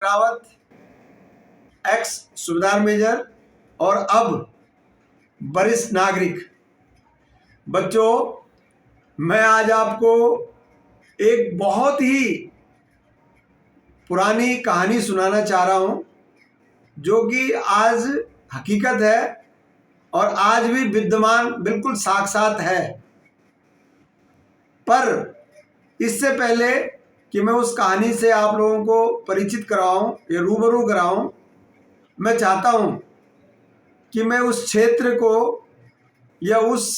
Rawat x सूबेदार major और अब वरिष्ठ नागरिक। बच्चों, मैं आज आपको एक बहुत ही पुरानी कहानी सुनाना चाह रहा हूं जो कि आज हकीकत है और आज भी विद्यमान बिल्कुल साक्षात है। पर इससे पहले कि मैं उस कहानी से आप लोगों को परिचित कराऊं या रूबरू कराऊं, मैं चाहता हूं कि मैं उस क्षेत्र को या उस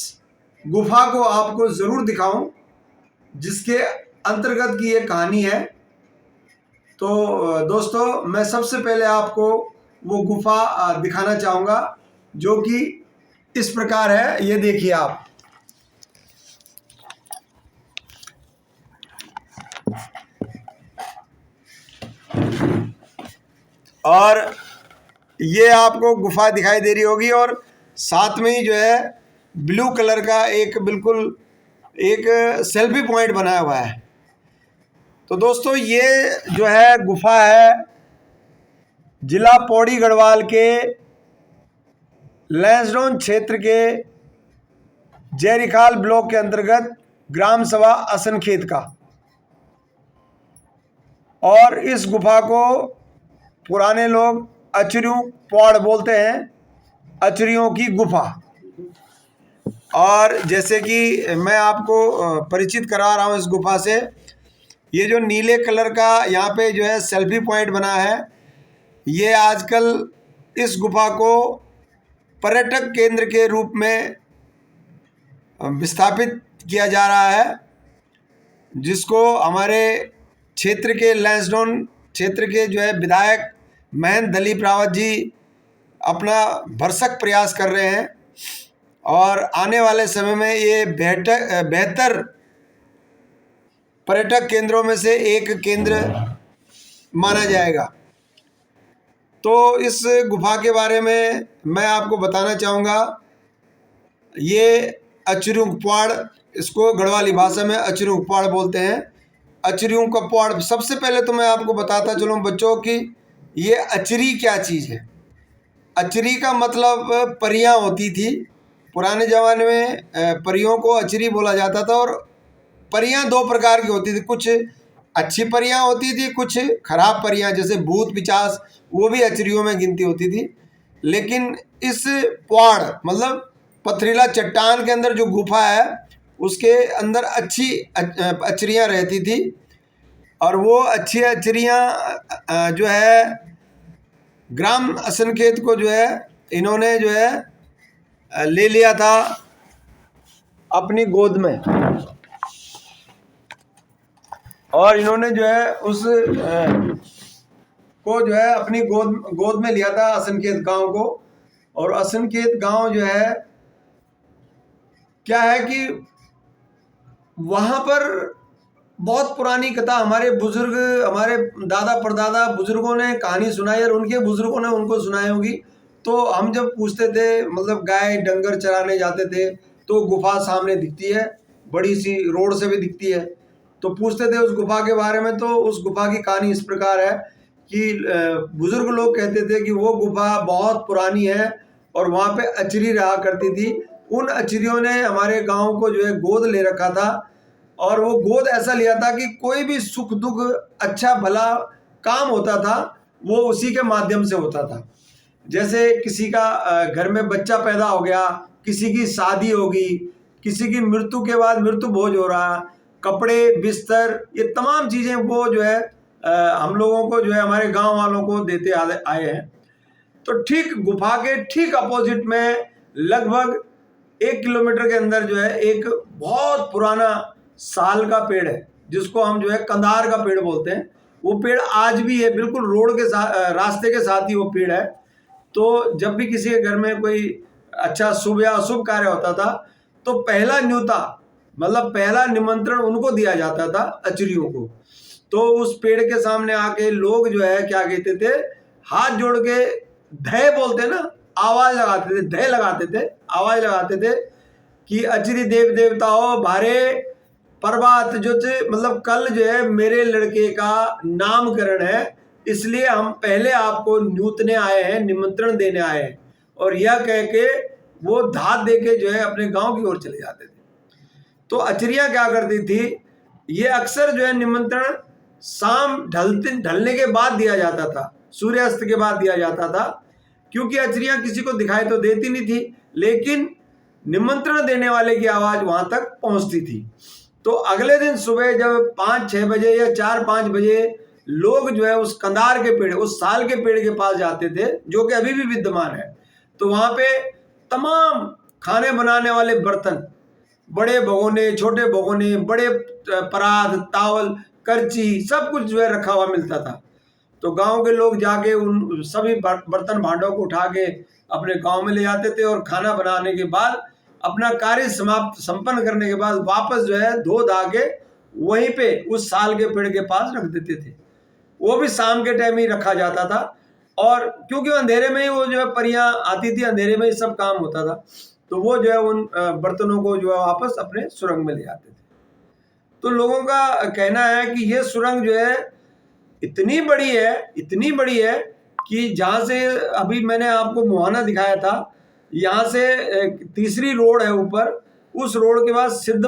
गुफा को आपको ज़रूर दिखाऊं जिसके अंतर्गत की ये कहानी है। तो दोस्तों, मैं सबसे पहले आपको वो गुफा दिखाना चाहूँगा जो कि इस प्रकार है। ये देखिए आप। और ये आपको गुफा दिखाई दे रही होगी और साथ में ही जो है ब्लू कलर का एक बिल्कुल एक सेल्फी पॉइंट बनाया हुआ है। तो दोस्तों, ये जो है गुफा है जिला पौड़ी गढ़वाल के लैंसडौन क्षेत्र के जयरिखाल ब्लॉक के अंतर्गत ग्राम सभा असनखेत का। और इस गुफा को पुराने लोग अचरियों पौड़ बोलते हैं, अचरियों की गुफा। और जैसे कि मैं आपको परिचित करा रहा हूँ इस गुफा से, ये जो नीले कलर का यहाँ पे जो है सेल्फी पॉइंट बना है, ये आजकल इस गुफा को पर्यटक केंद्र के रूप में विस्थापित किया जा रहा है, जिसको हमारे क्षेत्र के लैंसडौन क्षेत्र के जो है विधायक महंत दलीप रावत जी अपना भरसक प्रयास कर रहे हैं। और आने वाले समय में ये बेहतर पर्यटक केंद्रों में से एक केंद्र माना जाएगा। तो इस गुफा के बारे में मैं आपको बताना चाहूँगा। ये अचरियों पहाड़, इसको गढ़वाली भाषा में अचरियों पहाड़ बोलते हैं। अचरियों का पहाड़, सबसे पहले तो मैं आपको बताता चलूँ बच्चों कि ये अचरी क्या चीज़ है। अचरी का मतलब परियां होती थी। पुराने ज़माने में परियों को अचरी बोला जाता था। और परियां दो प्रकार की होती थी, कुछ अच्छी परियां होती थी, कुछ खराब परियां जैसे भूत पिचास, वो भी अचरियों में गिनती होती थी। लेकिन इस पहाड़ मतलब पथरीला चट्टान के अंदर जो गुफा है उसके अंदर अच्छी अचरियाँ रहती थी। और वो अच्छी अचरियाँ जो है ग्राम असनखेत को जो है इन्होंने जो है ले लिया था अपनी गोद में। और इन्होंने जो है उस को जो है अपनी गोद में लिया था असनखेत गांव को। और असनखेत गांव जो है क्या है कि वहाँ पर बहुत पुरानी कथा, हमारे बुजुर्ग, हमारे दादा परदादा बुजुर्गों ने कहानी सुनाई और उनके बुजुर्गों ने उनको सुनाई होगी। तो हम जब पूछते थे, मतलब गाय डंगर चराने जाते थे, तो गुफा सामने दिखती है, बड़ी सी रोड से भी दिखती है। तो पूछते थे उस गुफा के बारे में। तो उस गुफा की कहानी इस प्रकार है कि बुजुर्ग लोग कहते थे कि वो गुफा बहुत पुरानी है और वहाँ पे अचरी रहा करती थी। उन अचरियों ने हमारे गाँव को जो है गोद ले रखा था। और वो गोद ऐसा लिया था कि कोई भी सुख दुख, अच्छा भला काम होता था वो उसी के माध्यम से होता था। जैसे किसी का घर में बच्चा पैदा हो गया, किसी की शादी होगी, किसी की मृत्यु के बाद मृत्यु भोज हो रहा, कपड़े बिस्तर, ये तमाम चीज़ें वो जो है हम लोगों को जो है हमारे गांव वालों को देते आए हैं। तो ठीक गुफा के ठीक अपोजिट में लगभग 1 किलोमीटर के अंदर जो है एक बहुत पुराना साल का पेड़ है, जिसको हम जो है कंधार का पेड़ बोलते हैं। वो पेड़ आज भी है, बिल्कुल रोड के रास्ते के साथ ही वो पेड़ है। तो जब भी किसी के घर में कोई अच्छा शुभ या अशुभ कार्य होता था तो पहला न्योता, मतलब पहला निमंत्रण उनको दिया जाता था, अचरियों को। तो उस पेड़ के सामने आके लोग जो है क्या कहते थे, हाथ जोड़ के धय बोलते ना, आवाज लगाते थे, धय लगाते थे, आवाज लगाते थे कि अचरी देव देवताओं भारे प्रभात जो थे, मतलब कल जो है मेरे लड़के का नामकरण है, इसलिए हम पहले आपको न्यूतने आए हैं, निमंत्रण देने आए हैं। और यह कह के वो धात दे के जो है अपने गांव की ओर चले जाते थे। तो अचरिया क्या करती थी, ये अक्सर जो है निमंत्रण शाम ढलने के बाद दिया जाता था, सूर्यास्त के बाद दिया जाता था, क्योंकि अचरिया किसी को दिखाई तो देती नहीं थी, लेकिन निमंत्रण देने वाले की आवाज वहां तक पहुंचती थी। तो अगले दिन सुबह जब 5-6 बजे या 4-5 बजे लोग जो है उस कंधार के पेड़, उस साल के पेड़ के पास जाते थे, जो कि अभी भी विद्यमान है, तो वहां पे तमाम खाने बनाने वाले बर्तन, बड़े भगोने, छोटे भगोने, बड़े परात, तावल, करची, सब कुछ जो है रखा हुआ मिलता था। तो गांव के लोग जाके उन सभी बर्तन भांडों को उठा के अपने गांव में ले जाते थे, और खाना बनाने के बाद अपना कार्य संपन्न करने के बाद वापस जो है धो धा के वहीं पे उस साल के पेड़ के पास रख देते थे। वो भी शाम के टाइम ही रखा जाता था, और क्योंकि अंधेरे में ही वो जो है परियां आती थी, अंधेरे में ही सब काम होता था, तो वो जो है उन बर्तनों को जो है वापस अपने सुरंग में ले जाते थे। तो लोगों का कहना है कि ये सुरंग जो है इतनी बड़ी है कि जहाँ से अभी मैंने आपको मुहाना दिखाया था, यहाँ से तीसरी रोड है ऊपर, उस रोड के बाद सिद्ध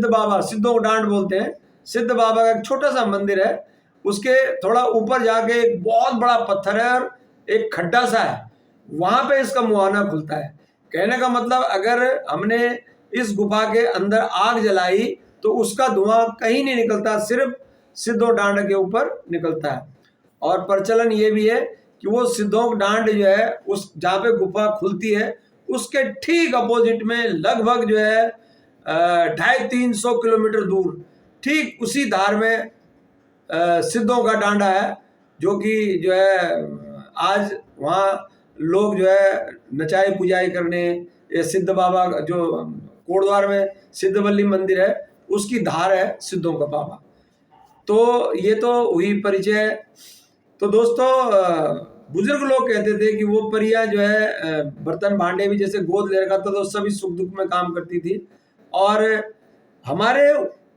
बाबा, सिद्धों को डांड बोलते हैं, सिद्ध बाबा का एक छोटा सा मंदिर है, उसके थोड़ा ऊपर जाके एक बहुत बड़ा पत्थर है और एक खड्डा सा है, वहां पे इसका मुहाना खुलता है। कहने का मतलब, अगर हमने इस गुफा के अंदर आग जलाई तो उसका धुआं कहीं नहीं निकलता, सिर्फ सिद्धों डांड के ऊपर निकलता है। और प्रचलन ये भी है कि वो सिद्धों डांड जो है उस जहाँ पे गुफा खुलती है उसके ठीक अपोजिट में लगभग जो है 250-300 किलोमीटर दूर ठीक उसी धार में सिद्धों का डांडा है, जो कि जो है आज वहाँ लोग जो है नचाई पुजाई करने, ये सिद्ध बाबा जो कोटद्वार में सिद्धवल्ली मंदिर है उसकी धार है सिद्धों का बाबा। तो ये तो हुई परिचय। तो दोस्तों, बुजुर्ग लोग कहते थे कि वो परियां जो है बर्तन भांडे भी जैसे गोद ले रखा था तो सभी सुख दुख में काम करती थी। और हमारे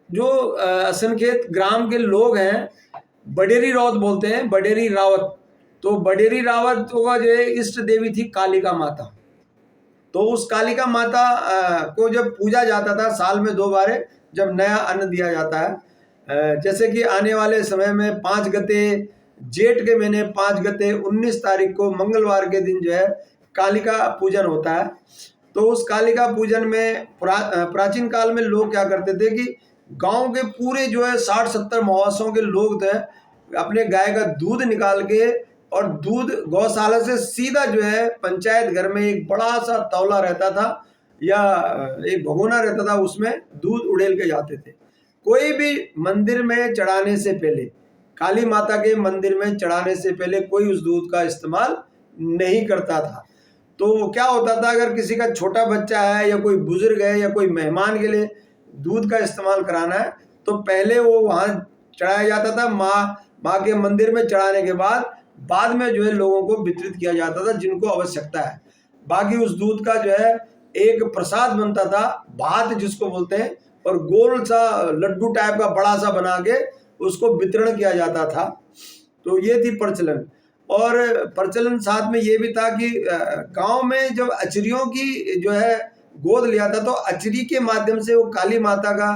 जो असंख्यत ग्राम के लोग हैं, बडेरी रावत बोलते हैं, बडेरी रावत, तो बडेरी रावत का जो है इष्ट देवी थी कालिका माता। तो उस कालिका माता को जब पूजा जाता था साल में 2 बार, जब नया अन्न दिया जाता है, जैसे कि आने वाले समय में 5 गते जेठ के महीने 5 गते 19 तारीख को मंगलवार के दिन जो है कालिका पूजन होता है। तो उस कालिका पूजन में प्राचीन काल में लोग क्या करते थे कि गांव के पूरे जो है 60-70 मवासों के लोग थे, अपने गाय का दूध निकाल के और दूध गौशाला से सीधा जो है पंचायत घर में एक बड़ा सा तौला रहता था या एक भगोना रहता था, उसमें दूध उड़ेल के जाते थे। कोई भी मंदिर में चढ़ाने से पहले, काली माता के मंदिर में चढ़ाने से पहले कोई उस दूध का इस्तेमाल नहीं करता था। तो क्या होता था, अगर किसी का छोटा बच्चा है या कोई बुजुर्ग है या कोई मेहमान के लिए दूध का इस्तेमाल कराना है तो पहले वो वहाँ चढ़ाया जाता था, माँ के मंदिर में चढ़ाने के बाद में जो है लोगों को वितरित किया जाता था जिनको आवश्यकता है। बाकी उस दूध का जो है एक प्रसाद बनता था, भात जिसको बोलते हैं, और गोल सा लड्डू टाइप का बड़ा सा बना के उसको वितरण किया जाता था। तो ये थी प्रचलन। और प्रचलन साथ में ये भी था कि गांव में जब अचरियों की जो है गोद लिया था तो अचरी के माध्यम से वो काली माता का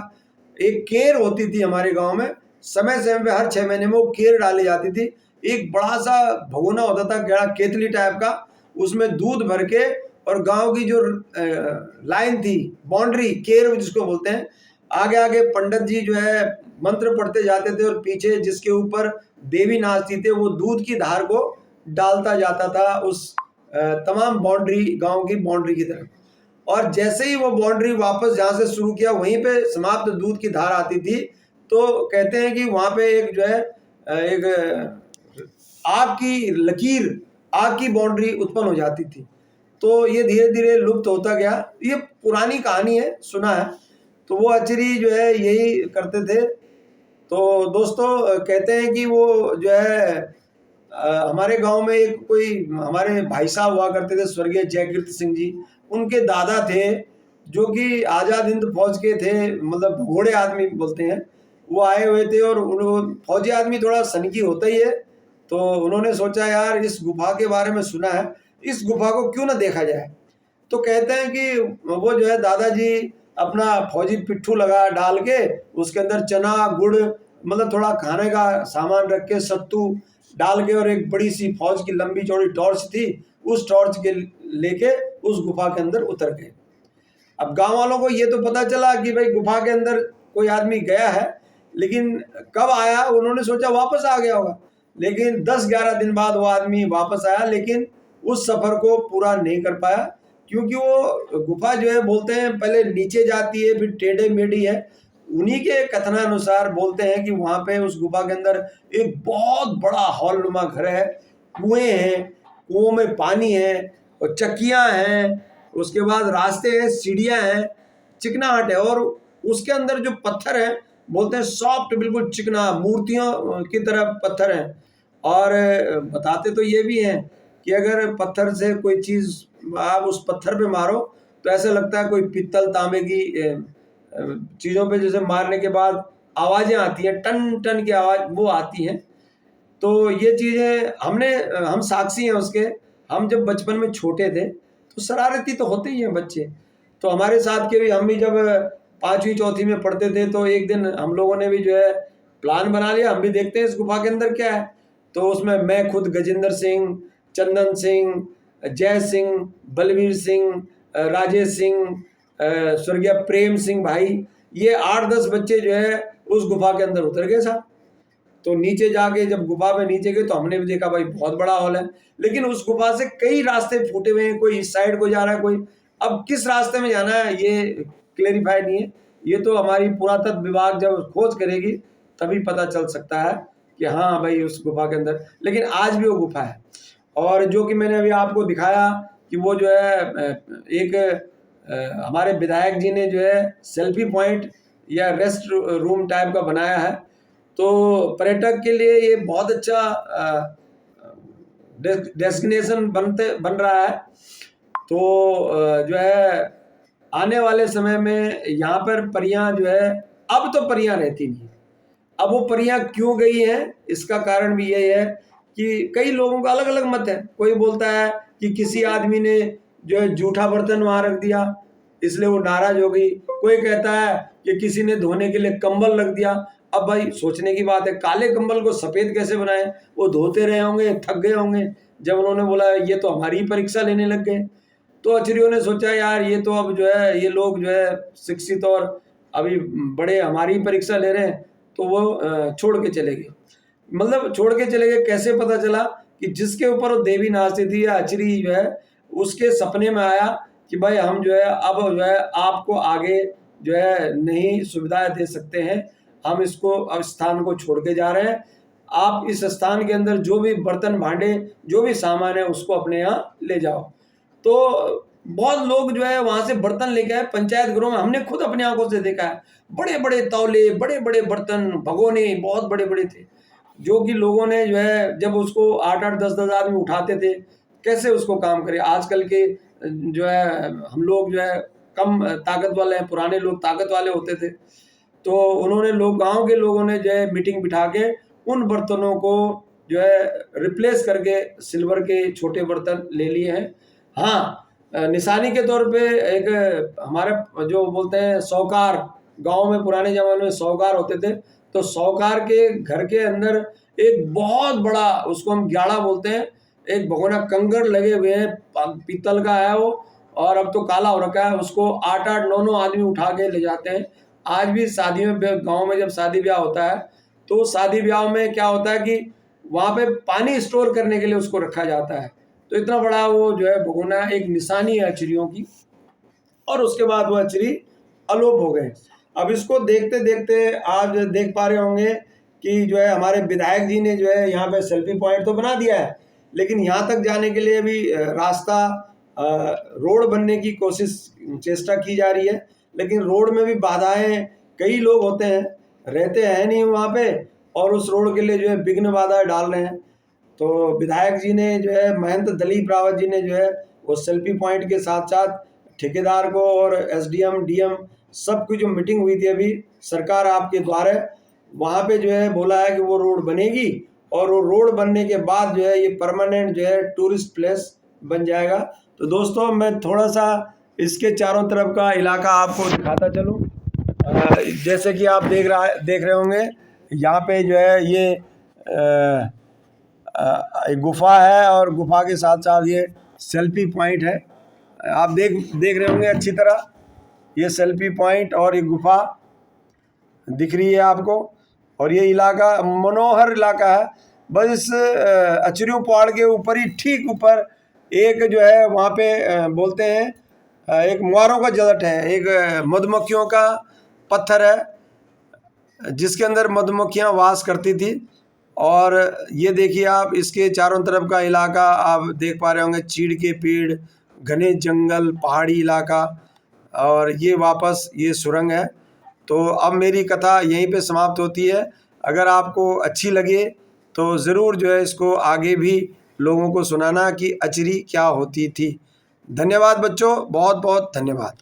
एक केर होती थी हमारे गांव में, समय समय पे हर 6 महीने में वो केर डाली जाती थी। एक बड़ा सा भगोना होता था, गड़ा केतली टाइप का, उसमें दूध भर के, और गांव की जो लाइन थी, बाउंड्री, केर जिसको बोलते हैं, आगे आगे पंडित जी जो है मंत्र पढ़ते जाते थे और पीछे जिसके ऊपर देवी नाचती थे वो दूध की धार को डालता जाता था उस तमाम बाउंड्री, गांव की बाउंड्री की तरफ। और जैसे ही वो बाउंड्री वापस जहाँ से शुरू किया वहीं पे समाप्त दूध की धार आती थी, तो कहते हैं कि वहाँ पे एक जो है एक आग की लकीर, आग की बाउंड्री उत्पन्न हो जाती थी। तो ये धीरे धीरे लुप्त होता गया। ये पुरानी कहानी है, सुना है। तो वो अचरी जो है यही करते थे। तो दोस्तों, कहते हैं कि वो जो है हमारे गांव में एक कोई हमारे भाई साहब हुआ करते थे, स्वर्गीय जयकीर्त सिंह जी, उनके दादा थे जो कि आज़ाद हिंद फौज के थे, मतलब घोड़े आदमी बोलते हैं। वो आए हुए थे और फौजी आदमी थोड़ा सनकी होता ही है, तो उन्होंने सोचा यार इस गुफा के बारे में सुना है, इस गुफा को क्यों ना देखा जाए। तो कहते हैं कि वो जो है दादाजी अपना फौजी पिट्ठू लगा डाल के उसके अंदर चना गुड़ मतलब थोड़ा खाने का सामान रख के सत्तू डाल के और एक बड़ी सी फौज की लंबी चौड़ी टॉर्च थी, उस टॉर्च के लेके उस गुफा के अंदर उतर गए। अब गांव वालों को ये तो पता चला कि भाई गुफा के अंदर कोई आदमी गया है, लेकिन कब आया उन्होंने सोचा वापस आ गया होगा, लेकिन 10-11 दिन बाद वो आदमी वापस आया, लेकिन उस सफर को पूरा नहीं कर पाया, क्योंकि वो गुफा जो है बोलते हैं पहले नीचे जाती है फिर टेढ़े मेढ़ी है। उन्हीं के कथनानुसार बोलते हैं कि वहां पे उस गुफा के अंदर एक बहुत बड़ा हॉल नुमा घर है, कुएं हैं, कुओं में पानी है और चक्कियां हैं, उसके बाद रास्ते हैं, सीढ़ियां हैं, चिकनाहट है, और उसके अंदर जो पत्थर है बोलते हैं सॉफ्ट बिल्कुल चिकना मूर्तियों की तरह पत्थर हैं। और बताते तो ये भी हैं कि अगर पत्थर से कोई चीज़ आप उस पत्थर पे मारो तो ऐसा लगता है कोई पित्तल तांबे की चीज़ों पे जैसे मारने के बाद आवाज़ें आती हैं, टन टन की आवाज़ वो आती हैं। तो ये चीज़ें हम साक्षी हैं उसके। हम जब बचपन में छोटे थे तो शरारती तो होते ही हैं बच्चे, तो हमारे साथ के भी हम भी जब 5वीं चौथी में पढ़ते थे तो एक दिन हम लोगों ने भी जो है प्लान बना लिया, हम भी देखते हैं इस गुफा के अंदर क्या है। तो उसमें मैं खुद गजेंद्र सिंह, चंदन सिंह, जय सिंह, बलवीर सिंह, राजेश सिंह, स्वर्गीय प्रेम सिंह भाई, ये 8-10 बच्चे जो है उस गुफा के अंदर उतर गए साहब। तो नीचे जाके जब गुफा में नीचे गए तो हमने भी देखा भाई बहुत बड़ा हॉल है, लेकिन उस गुफा से कई रास्ते फूटे हुए हैं, कोई इस साइड को जा रहा है, कोई अब किस रास्ते में जाना है ये क्लेरिफाइड नहीं है। ये तो हमारी पुरातत्व विभाग जब खोज करेगी तभी पता चल सकता है कि हाँ भाई उस गुफा के अंदर, लेकिन आज भी वो गुफा है। और जो कि मैंने अभी आपको दिखाया कि वो जो है एक हमारे विधायक जी ने जो है सेल्फी पॉइंट या रेस्ट रूम टाइप का बनाया है, तो पर्यटक के लिए ये बहुत अच्छा डेस्टिनेशन बन रहा है। तो जो है आने वाले समय में यहाँ पर परियां जो है, अब तो परियां रहती नहीं, अब वो परियां क्यों गई हैं इसका कारण भी यही है कि कई लोगों का अलग अलग मत है। कोई बोलता है कि किसी आदमी ने जो है जूठा बर्तन वहां रख दिया इसलिए वो नाराज हो गई, कोई कहता है कि किसी ने धोने के लिए कंबल रख दिया। अब भाई सोचने की बात है, काले कंबल को सफेद कैसे बनाए, वो धोते रहे होंगे, थक गए होंगे, जब उन्होंने बोला ये तो हमारी ही परीक्षा लेने लग गए। तो अचरियों ने सोचा यार ये तो अब जो है ये लोग जो है शिक्षित और अभी बड़े हमारी परीक्षा ले रहे हैं, तो वो छोड़ के चले गए। मतलब छोड़ के चले गए कैसे पता चला कि जिसके ऊपर वो देवी नाचती थी या अचरी जो है उसके सपने में आया कि भाई हम जो है अब जो है आपको आगे जो है नहीं सुविधाएं दे सकते हैं, हम इसको अब स्थान को छोड़ के जा रहे हैं, आप इस स्थान के अंदर जो भी बर्तन भांडे जो भी सामान है उसको अपने यहाँ ले जाओ। तो बहुत लोग जो है वहां से बर्तन लेके आए पंचायत घरों में, हमने खुद अपनी आंखों से देखा है, बड़े बड़े तौले, बड़े बड़े बर्तन, भगोने बहुत बड़े बड़े थे, जो कि लोगों ने जो है जब उसको 8-8 10-10 आदमी उठाते थे, कैसे उसको काम करे। आजकल के जो है हम लोग जो है कम ताकत वाले हैं, पुराने लोग ताकत वाले होते थे, तो उन्होंने लोग गांव के लोगों ने जो है मीटिंग बिठा के उन बर्तनों को जो है रिप्लेस करके सिल्वर के छोटे बर्तन ले लिए हैं। हाँ, निशानी के तौर पे एक हमारे जो बोलते हैं साहूकार, गांव में पुराने जमाने में साहूकार होते थे, तो साहूकार के घर के अंदर एक बहुत बड़ा, उसको हम ग्याड़ा बोलते हैं, एक भगोना कंगर लगे हुए हैं, पीतल का है वो, और अब तो काला हो रखा है, उसको 8-8 9-9 आदमी उठा के ले जाते हैं। आज भी शादी में गांव में जब शादी ब्याह होता है तो शादी ब्याह में क्या होता है कि वहाँ पे पानी स्टोर करने के लिए उसको रखा जाता है। तो इतना बड़ा वो जो है भगोना एक निशानी है अचरियों की, और उसके बाद वो अचरी अलोप हो गए। अब इसको देखते देखते आज देख पा रहे होंगे कि जो है हमारे विधायक जी ने जो है यहाँ पे सेल्फी पॉइंट तो बना दिया है, लेकिन यहाँ तक जाने के लिए भी रास्ता रोड बनने की चेष्टा की जा रही है, लेकिन रोड में भी बाधाएं, कई लोग होते हैं रहते हैं नहीं वहाँ पे, और उस रोड के लिए जो है विघ्न बाधाएं डाल रहे हैं। तो विधायक जी ने जो है महंत दलीप रावत जी ने जो है वो सेल्फी पॉइंट के साथ साथ ठेकेदार को और एसडीएम डीएम सबकी जो मीटिंग हुई थी अभी सरकार आपके द्वारा, वहाँ पे जो है बोला है कि वो रोड बनेगी और वो रोड बनने के बाद जो है ये परमानेंट जो है टूरिस्ट प्लेस बन जाएगा। तो दोस्तों मैं थोड़ा सा इसके चारों तरफ का इलाका आपको दिखाता चलूँ। जैसे कि आप देख रहे होंगे यहाँ पे जो है ये एक गुफा है और गुफा के साथ साथ ये सेल्फी पॉइंट है। आप देख रहे होंगे अच्छी तरह, ये सेल्फी पॉइंट और ये गुफा दिख रही है आपको। और ये इलाका मनोहर इलाका है। बस इस अचरियों पहाड़ के ऊपर ही ठीक ऊपर एक जो है वहाँ पे बोलते हैं एक मुहारों का जलट है, एक मधुमक्खियों का पत्थर है जिसके अंदर मधुमक्खियाँ वास करती थी। और ये देखिए आप इसके चारों तरफ का इलाका आप देख पा रहे होंगे, चीड़ के पेड़, घने जंगल, पहाड़ी इलाका, और ये वापस ये सुरंग है। तो अब मेरी कथा यहीं पे समाप्त होती है। अगर आपको अच्छी लगे तो ज़रूर जो है इसको आगे भी लोगों को सुनाना कि अचरी क्या होती थी। धन्यवाद बच्चों, बहुत बहुत धन्यवाद।